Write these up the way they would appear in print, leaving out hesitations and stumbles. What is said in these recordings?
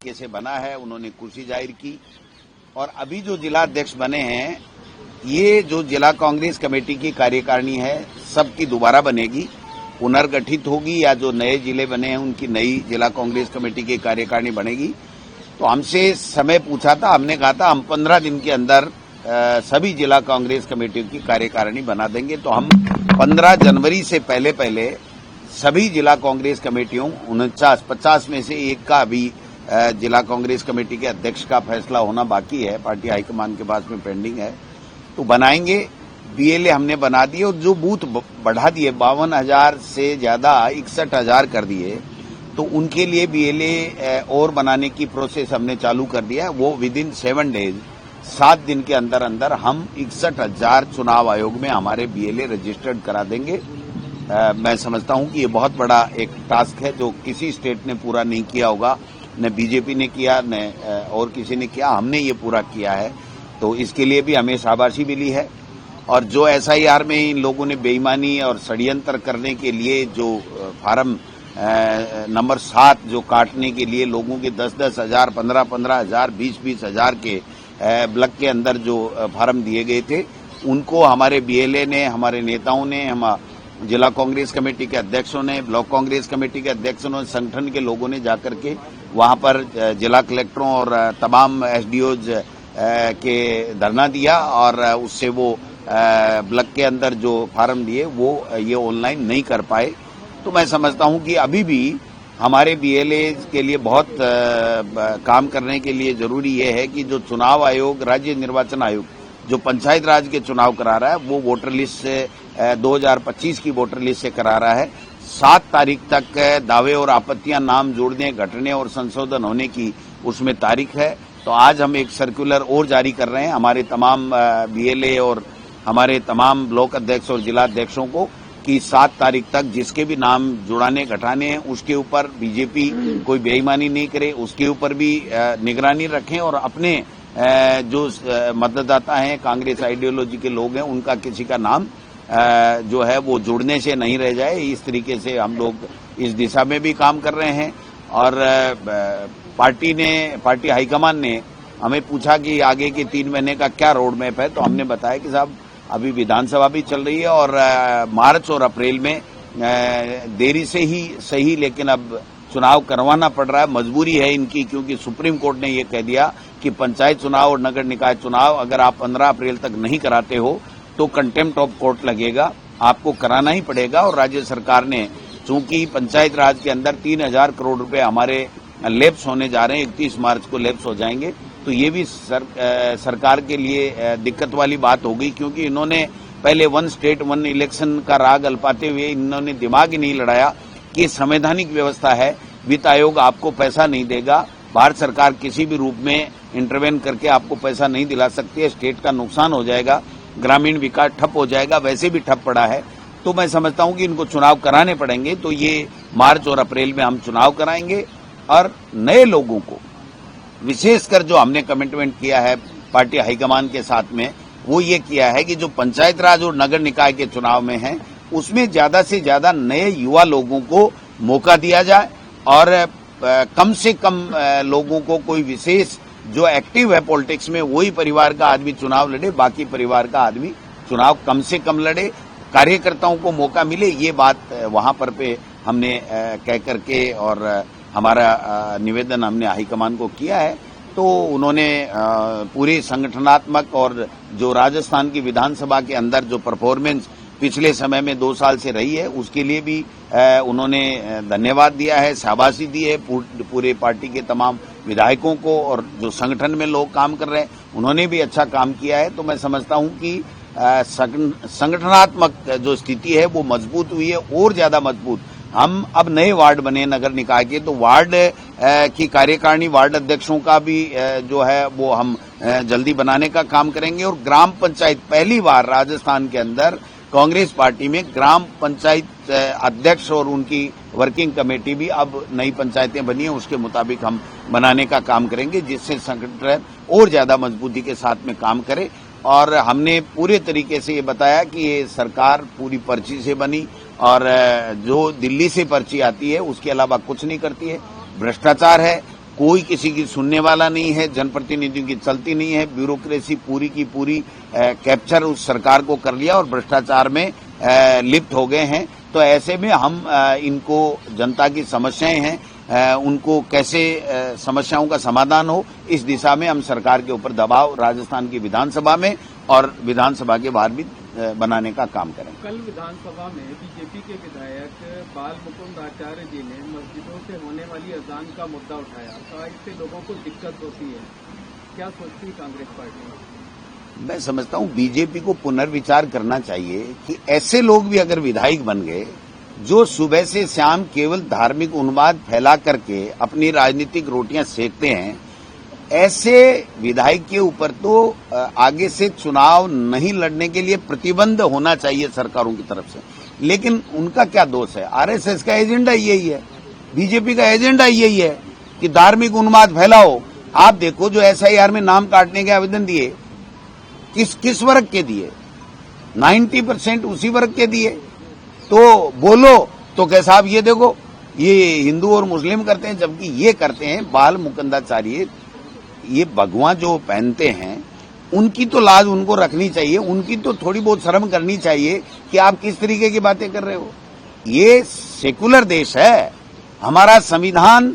तरीके से बना है, उन्होंने खुशी जाहिर की। और अभी जो जिला अध्यक्ष बने हैं, ये जो जिला कांग्रेस कमेटी की कार्यकारिणी है, सबकी दोबारा बनेगी, पुनर्गठित होगी, या जो नए जिले बने हैं उनकी नई जिला कांग्रेस कमेटी की कार्यकारिणी बनेगी। तो हमसे समय पूछा था, हमने कहा था हम 15 दिन के अंदर सभी जिला कांग्रेस कमेटियों की कार्यकारिणी बना देंगे। तो हम 15 जनवरी से पहले सभी जिला कांग्रेस कमेटियों 49-50 में से एक का अभी जिला कांग्रेस कमेटी के अध्यक्ष का फैसला होना बाकी है, पार्टी हाईकमान के पास में पेंडिंग है, तो बनाएंगे। बीएलए हमने बना दिए और जो बूथ बढ़ा दिए 52,000 से ज्यादा 61,000 कर दिए, तो उनके लिए बीएलए और बनाने की प्रोसेस हमने चालू कर दिया है। वो विद इन 7 डेज 7 दिन के अंदर अंदर हम 61,000 चुनाव आयोग में हमारे बीएलए रजिस्टर्ड करा देंगे। मैं समझता हूं कि ये बहुत बड़ा एक टास्क है जो किसी स्टेट ने पूरा नहीं किया होगा, न बीजेपी ने किया न और किसी ने किया, हमने ये पूरा किया है। तो इसके लिए भी हमें शाबाशी मिली है। और जो एसआईआर में इन लोगों ने बेईमानी और षड्यंत्र करने के लिए जो फार्म नंबर 7 जो काटने के लिए लोगों के 10-10 हजार, 15-15 हजार, 20-20 हजार के ब्लॉक के अंदर जो फार्म दिए गए थे, उनको हमारे बीएलए ने, हमारे नेताओं ने, हम जिला कांग्रेस कमेटी के अध्यक्षों ने, ब्लॉक कांग्रेस कमेटी के अध्यक्षों ने, संगठन के लोगों ने जाकर के वहां पर जिला कलेक्टरों और तमाम एसडीओज के धरना दिया और उससे वो ब्लॉक के अंदर जो फार्म दिए वो ये ऑनलाइन नहीं कर पाए। तो मैं समझता हूं कि अभी भी हमारे बीएलए के लिए बहुत काम करने के लिए जरूरी ये है कि जो चुनाव आयोग, राज्य निर्वाचन आयोग जो पंचायत राज के चुनाव करा रहा है, वो वोटर लिस्ट से 2025 की वोटर लिस्ट से करा रहा है। 7 तारीख तक दावे और आपत्तियां नाम जोड़ने, घटने और संशोधन होने की उसमें तारीख है। तो आज हम एक सर्कुलर और जारी कर रहे हैं हमारे तमाम बीएलए और हमारे तमाम ब्लॉक अध्यक्ष और जिला अध्यक्षों को कि 7 तारीख तक जिसके भी नाम जुड़ाने घटाने हैं उसके ऊपर बीजेपी कोई बेईमानी नहीं करे, उसके ऊपर भी निगरानी रखें और अपने जो मतदाता हैं, कांग्रेस आइडियोलॉजी के लोग हैं, उनका किसी का नाम जो है वो जुड़ने से नहीं रह जाए। इस तरीके से हम लोग इस दिशा में भी काम कर रहे हैं। और पार्टी हाईकमान ने हमें पूछा कि आगे के 3 महीने का क्या रोड मैप है, तो हमने बताया कि साहब अभी विधानसभा भी चल रही है और मार्च और अप्रैल में देरी से ही सही, लेकिन अब चुनाव करवाना पड़ रहा है, मजबूरी है इनकी, क्योंकि सुप्रीम कोर्ट ने ये कह दिया कि पंचायत चुनाव और नगर निकाय चुनाव अगर आप 15 अप्रैल तक नहीं कराते हो तो कंटेम्प्ट ऑफ कोर्ट लगेगा, आपको कराना ही पड़ेगा। और राज्य सरकार ने, चूंकि पंचायत राज के अंदर 3,000 करोड़ रुपए हमारे लैप्स होने जा रहे हैं, 31 मार्च को लैप्स हो जाएंगे, तो ये भी सरकार के लिए दिक्कत वाली बात होगी, क्योंकि इन्होंने पहले 1 स्टेट 1 इलेक्शन का राग अल्पाते हुए इन्होंने दिमाग ही नहीं लड़ाया कि संवैधानिक व्यवस्था है, वित्त आयोग आपको पैसा नहीं देगा, भारत सरकार किसी भी रूप में इंटरवेन करके आपको पैसा नहीं दिला सकती है, स्टेट का नुकसान हो जाएगा, ग्रामीण विकास ठप हो जाएगा, वैसे भी ठप पड़ा है। तो मैं समझता हूं कि इनको चुनाव कराने पड़ेंगे। तो ये मार्च और अप्रैल में हम चुनाव कराएंगे और नए लोगों को, विशेषकर जो हमने कमिटमेंट किया है पार्टी हाईकमान के साथ में, वो ये किया है कि जो पंचायत राज और नगर निकाय के चुनाव में है उसमें ज्यादा से ज्यादा नए युवा लोगों को मौका दिया जाए और कम से कम लोगों को, कोई विशेष जो एक्टिव है पॉलिटिक्स में वही परिवार का आदमी चुनाव लड़े, बाकी परिवार का आदमी चुनाव कम से कम लड़े, कार्यकर्ताओं को मौका मिले। ये बात वहां पर पे हमने कह करके और हमारा निवेदन हमने हाईकमान को किया है। तो उन्होंने पूरी संगठनात्मक और जो राजस्थान की विधानसभा के अंदर जो परफॉर्मेंस पिछले समय में 2 साल से रही है उसके लिए भी उन्होंने धन्यवाद दिया है, शाबाशी दी है पूरे पार्टी के तमाम विधायकों को, और जो संगठन में लोग काम कर रहे हैं उन्होंने भी अच्छा काम किया है। तो मैं समझता हूं कि संगठनात्मक जो स्थिति है वो मजबूत हुई है और ज्यादा मजबूत। हम अब नए वार्ड बने नगर निकाय के, तो वार्ड की कार्यकारिणी, वार्ड अध्यक्षों का भी जो है वो हम जल्दी बनाने का काम करेंगे। और ग्राम पंचायत, पहली बार राजस्थान के अंदर कांग्रेस पार्टी में ग्राम पंचायत अध्यक्ष और उनकी वर्किंग कमेटी भी अब नई पंचायतें बनी है उसके मुताबिक हम बनाने का काम करेंगे, जिससे संगठन और ज्यादा मजबूती के साथ में काम करे। और हमने पूरे तरीके से ये बताया कि ये सरकार पूरी पर्ची से बनी और जो दिल्ली से पर्ची आती है उसके अलावा कुछ नहीं करती है, भ्रष्टाचार है कोई किसी की सुनने वाला नहीं है, जनप्रतिनिधियों की चलती नहीं है, ब्यूरोक्रेसी पूरी की पूरी कैप्चर उस सरकार को कर लिया और भ्रष्टाचार में लिप्त हो गए हैं। तो ऐसे में हम इनको जनता की समस्याएं हैं उनको कैसे समस्याओं का समाधान हो, इस दिशा में हम सरकार के ऊपर दबाव राजस्थान की विधानसभा में और विधानसभा के बाहर भी बनाने का काम करें। कल विधानसभा में बीजेपी के विधायक बाल मुकुंद आचार्य जी ने मस्जिदों से होने वाली अजान का मुद्दा उठाया, तो इससे लोगों को दिक्कत होती है, क्या सोचती है कांग्रेस पार्टी? मैं समझता हूं बीजेपी को पुनर्विचार करना चाहिए कि ऐसे लोग भी अगर विधायक बन गए जो सुबह से शाम केवल धार्मिक उन्माद फैला करके अपनी राजनीतिक रोटियां सेकते हैं, ऐसे विधायक के ऊपर तो आगे से चुनाव नहीं लड़ने के लिए प्रतिबंध होना चाहिए सरकारों की तरफ से। लेकिन उनका क्या दोष है? आरएसएस का एजेंडा यही है, बीजेपी का एजेंडा यही है कि धार्मिक उन्माद फैलाओ। आप देखो जो एसआईआर में नाम काटने के आवेदन दिए, किस वर्ग के दिए? 90% उसी वर्ग के दिए। तो बोलो तो क्या साहब ये देखो ये हिंदू और मुस्लिम करते हैं, जबकि ये करते हैं बाल मुकुंदाचार्य। ये भगवा जो पहनते हैं उनकी तो लाज उनको रखनी चाहिए, उनकी तो थोड़ी बहुत शर्म करनी चाहिए कि आप किस तरीके की बातें कर रहे हो। ये सेकुलर देश है, हमारा संविधान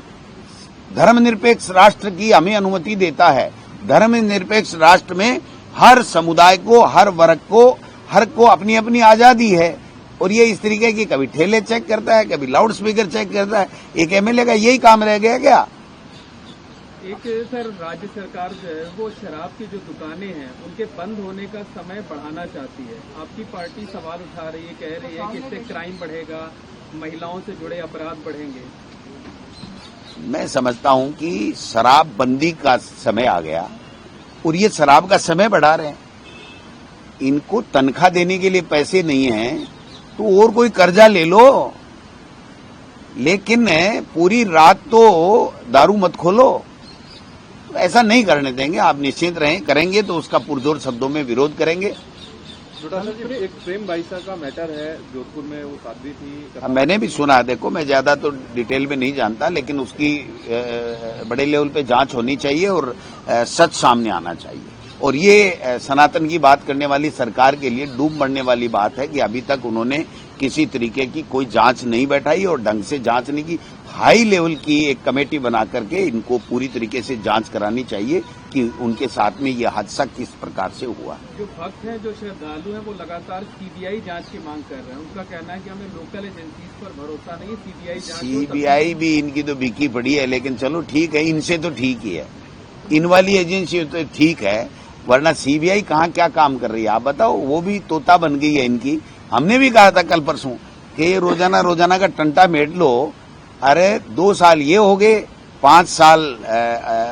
धर्मनिरपेक्ष राष्ट्र की हमें अनुमति देता है। धर्मनिरपेक्ष राष्ट्र में हर समुदाय को, हर वर्ग को, हर को अपनी अपनी आजादी है। और ये इस तरीके की कभी ठेले चेक करता है, कभी लाउड स्पीकर चेक करता है। एक एमएलए का यही काम रह गया क्या? एक सर राज्य सरकार जो है वो शराब की जो दुकानें हैं उनके बंद होने का समय बढ़ाना चाहती है। आपकी पार्टी सवाल उठा रही है, कह रही है कि इससे क्राइम बढ़ेगा, महिलाओं से जुड़े अपराध बढ़ेंगे। मैं समझता हूं कि शराबबंदी का समय आ गया और ये शराब का समय बढ़ा रहे हैं। इनको तनख्वाह देने के लिए पैसे नहीं है तो और कोई कर्जा ले लो, लेकिन पूरी रात तो दारू मत खोलो। ऐसा नहीं करने देंगे, आप निश्चिंत रहें। करेंगे तो उसका पुरजोर शब्दों में विरोध करेंगे। एक प्रेम बाईसा का मैटर है जोधपुर में, वो साध्वी थी। मैंने भी सुना, देखो मैं ज्यादा तो डिटेल में नहीं जानता, लेकिन उसकी बड़े लेवल पे जांच होनी चाहिए और सच सामने आना चाहिए। और ये सनातन की बात करने वाली सरकार के लिए डूब मरने वाली बात है कि अभी तक उन्होंने किसी तरीके की कोई जांच नहीं बैठाई और ढंग से जांच नहीं की। हाई लेवल की एक कमेटी बना करके इनको पूरी तरीके से जांच करानी चाहिए कि उनके साथ में ये हादसा किस प्रकार से हुआ। जो भक्त हैं, जो श्रद्धालु हैं, वो लगातार सीबीआई जांच की मांग कर रहे हैं। उनका कहना है कि हमें लोकल एजेंसीज पर भरोसा नहीं, सीबीआई भी इनकी तो बिकी पड़ी है। लेकिन चलो ठीक है, इनसे तो ठीक ही है, इन वाली एजेंसी तो ठीक है, वरना सीबीआई कहाँ क्या काम कर रही है आप बताओ? वो भी तोता बन गई है इनकी। हमने भी कहा था कल परसों कि रोजाना का टंटा मेट लो। अरे 2 साल ये हो गए, 5 साल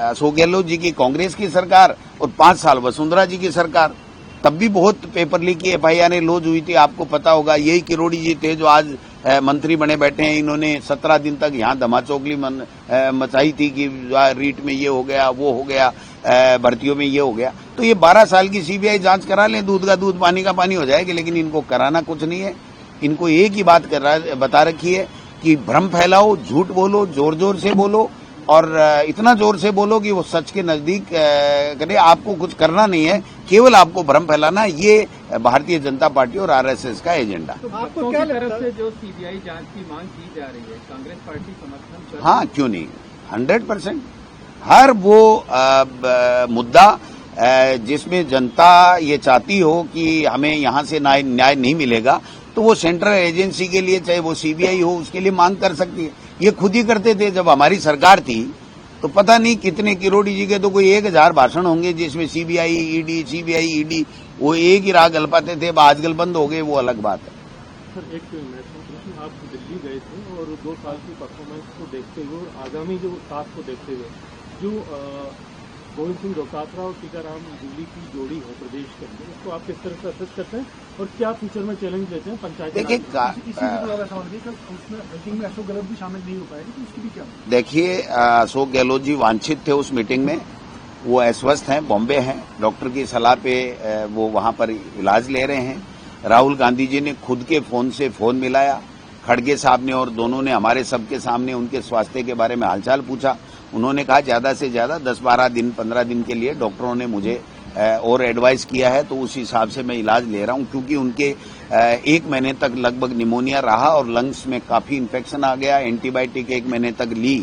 अशोक गहलोत जी की कांग्रेस की सरकार और 5 साल वसुंधरा जी की सरकार। तब भी बहुत पेपर लीक की एफआईआर लॉन्च हुई थी, आपको पता होगा। यही किरोड़ी जी थे जो आज मंत्री बने बैठे हैं। इन्होंने 17 दिन तक यहाँ धमाचौकली मचाई थी कि रीट में ये हो गया, वो हो गया, भर्तियों में ये हो गया। तो ये 12 साल की सीबीआई जांच करा लें, दूध का दूध पानी का पानी हो जाएगी। लेकिन इनको कराना कुछ नहीं है। इनको एक ही बात बता रखी है कि भ्रम फैलाओ, झूठ बोलो, जोर जोर से बोलो और इतना जोर से बोलो कि वो सच के नजदीक करे। आपको कुछ करना नहीं है, केवल आपको भ्रम फैलाना। ये भारतीय जनता पार्टी और आरएसएस का एजेंडा। तो आपको क्या तरफ से जो सीबीआई जांच की मांग की जा रही है, कांग्रेस पार्टी समर्थन कर? हाँ, क्यों नहीं, 100%। हर वो मुद्दा जिसमें जनता ये चाहती हो कि हमें यहाँ से न्याय नहीं मिलेगा, तो वो सेंट्रल एजेंसी के लिए, चाहे वो सीबीआई हो, उसके लिए मांग कर सकती है। ये खुद ही करते थे जब हमारी सरकार थी। तो पता नहीं कितने किरोड़ी जी के तो कोई 1000 भाषण होंगे जिसमें सीबीआई ईडी वो एक ही राग गलपाते थे। आजकल बंद हो गए, वो अलग बात है। सर एक आप दिल्ली गए थे और 2 साल की परफॉर्मेंस को देखते हुए और आगामी जो साथ को देखते हुए जो गोविंद सिंह डोटासरा और टीकाराम जूली की जोड़ी है प्रदेश के अंदर, उसको आप किस तरह से असेस करते हैं और क्या फ्यूचर में चैलेंज लेते हैं? पंचायत देखिए अशोक गहलोत भी शामिल नहीं हो पाएगी, तो उसकी भी क्या? देखिए, अशोक गहलोत जी वांछित थे उस मीटिंग में। वो अस्वस्थ हैं, बॉम्बे हैं, डॉक्टर की सलाह पे वो वहां पर इलाज ले रहे हैं। राहुल गांधी जी ने खुद के फोन से फोन मिलाया खड़गे साहब ने, और दोनों ने हमारे सबके सामने उनके स्वास्थ्य के बारे में हालचाल पूछा। उन्होंने कहा ज्यादा से ज्यादा 10-12 दिन 15 दिन के लिए डॉक्टरों ने मुझे और एडवाइस किया है, तो उस हिसाब से मैं इलाज ले रहा हूं, क्योंकि उनके 1 महीने तक लगभग निमोनिया रहा और लंग्स में काफी इन्फेक्शन आ गया। एंटीबायोटिक 1 महीने तक ली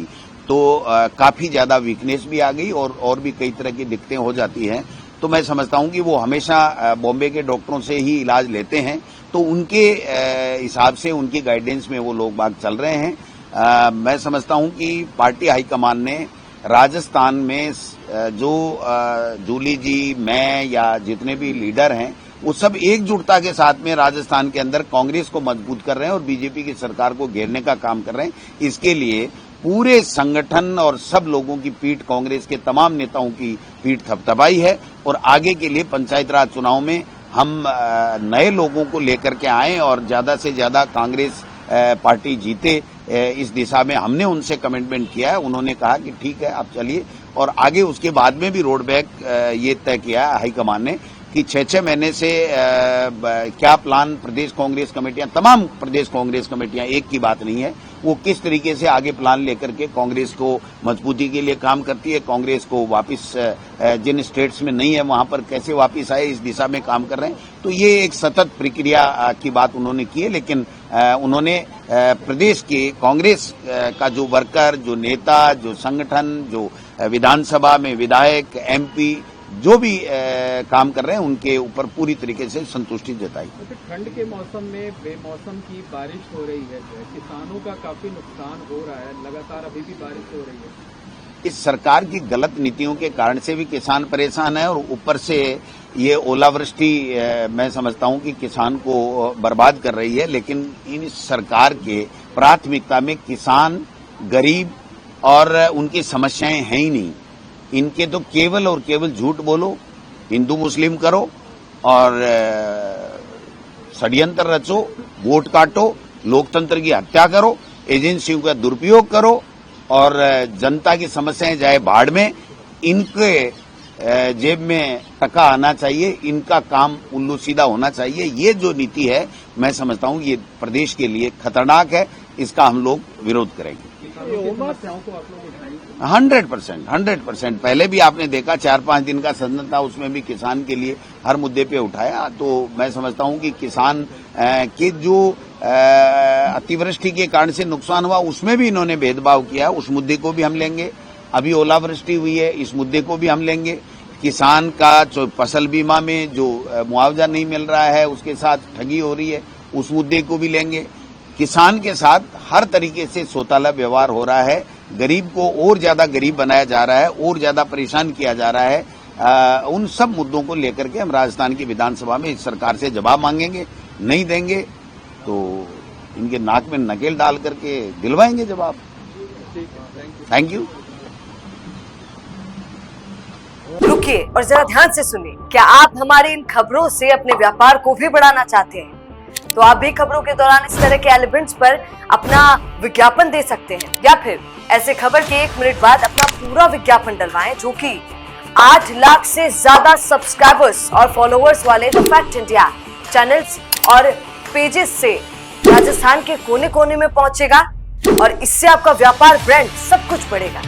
तो काफी ज्यादा वीकनेस भी आ गई और भी कई तरह की दिक्कतें हो जाती हैं। तो मैं समझता हूं कि वो हमेशा बॉम्बे के डॉक्टरों से ही इलाज लेते हैं, तो उनके हिसाब से उनकी गाइडेंस में वो लोग बाग चल रहे हैं। मैं समझता हूं कि पार्टी हाईकमान ने राजस्थान में जो जूली जी, मैं या जितने भी लीडर हैं, वो सब एकजुटता के साथ में राजस्थान के अंदर कांग्रेस को मजबूत कर रहे हैं और बीजेपी की सरकार को घेरने का काम कर रहे हैं। इसके लिए पूरे संगठन और सब लोगों की पीठ, कांग्रेस के तमाम नेताओं की पीठ थपथपाई है और आगे के लिए पंचायत राज चुनाव में हम नए लोगों को लेकर के आए और ज्यादा से ज्यादा कांग्रेस पार्टी जीते, इस दिशा में हमने उनसे कमिटमेंट किया है। उन्होंने कहा कि ठीक है आप चलिए, और आगे उसके बाद में भी रोड बैक ये तय किया हाईकमान ने कि 6-6 महीने से क्या प्लान प्रदेश कांग्रेस कमेटियां, तमाम प्रदेश कांग्रेस कमेटियां, एक की बात नहीं है, वो किस तरीके से आगे प्लान लेकर के कांग्रेस को मजबूती के लिए काम करती है, कांग्रेस को वापस जिन स्टेट्स में नहीं है वहां पर कैसे वापस आए, इस दिशा में काम कर रहे हैं। तो ये एक सतत प्रक्रिया की बात उन्होंने की है, लेकिन उन्होंने प्रदेश के कांग्रेस का जो वर्कर, जो नेता, जो संगठन, जो विधानसभा में विधायक, एमपी जो भी काम कर रहे हैं उनके ऊपर पूरी तरीके से संतुष्टि जताई। ठंड के मौसम में बेमौसम की बारिश हो रही है, किसानों का काफी नुकसान हो रहा है, लगातार अभी भी बारिश हो रही है। इस सरकार की गलत नीतियों के कारण से भी किसान परेशान है और ऊपर से ये ओलावृष्टि मैं समझता हूं कि किसान को बर्बाद कर रही है। लेकिन इन सरकार के प्राथमिकता में किसान, गरीब और उनकी समस्याएं हैं ही नहीं। इनके तो केवल और केवल झूठ बोलो, हिंदू मुस्लिम करो और षड्यंत्र रचो, वोट काटो, लोकतंत्र की हत्या करो, एजेंसियों का दुरुपयोग करो और जनता की समस्याएं जाए भाड़ में। इनके जेब में टका आना चाहिए, इनका काम उल्लू सीधा होना चाहिए। ये जो नीति है मैं समझता हूं ये प्रदेश के लिए खतरनाक है, इसका हम लोग विरोध करेंगे। 100%। पहले भी आपने देखा 4-5 दिन का सदन था, उसमें भी किसान के लिए हर मुद्दे पे उठाया। तो मैं समझता हूं कि किसान के जो अतिवृष्टि के कारण से नुकसान हुआ उसमें भी इन्होंने भेदभाव किया, उस मुद्दे को भी हम लेंगे। अभी ओलावृष्टि हुई है, इस मुद्दे को भी हम लेंगे। किसान का जो फसल बीमा में जो मुआवजा नहीं मिल रहा है, उसके साथ ठगी हो रही है, उस मुद्दे को भी लेंगे। किसान के साथ हर तरीके से सौताला व्यवहार हो रहा है, गरीब को और ज्यादा गरीब बनाया जा रहा है, और ज्यादा परेशान किया जा रहा है। उन सब मुद्दों को लेकर के हम राजस्थान की विधानसभा में इस सरकार से जवाब मांगेंगे। नहीं देंगे तो इनके नाक में नकेल डाल करके दिलवाएंगे जवाब। Thank you. रुकिए और जरा ध्यान से सुनिए। क्या आप हमारी इन खबरों से अपने व्यापार को भी बढ़ाना चाहते हैं? तो आप भी खबरों के दौरान इस तरह के एलिमेंट्स पर अपना विज्ञापन दे सकते हैं, या फिर ऐसे खबर के 1 मिनट बाद अपना पूरा विज्ञापन डलवाएं, जो कि 8 लाख से ज्यादा सब्सक्राइबर्स और फॉलोअर्स वाले द फैक्ट इंडिया चैनल्स और पेजेस से राजस्थान के कोने कोने में पहुंचेगा और इससे आपका व्यापार, ब्रांड सब कुछ बढ़ेगा।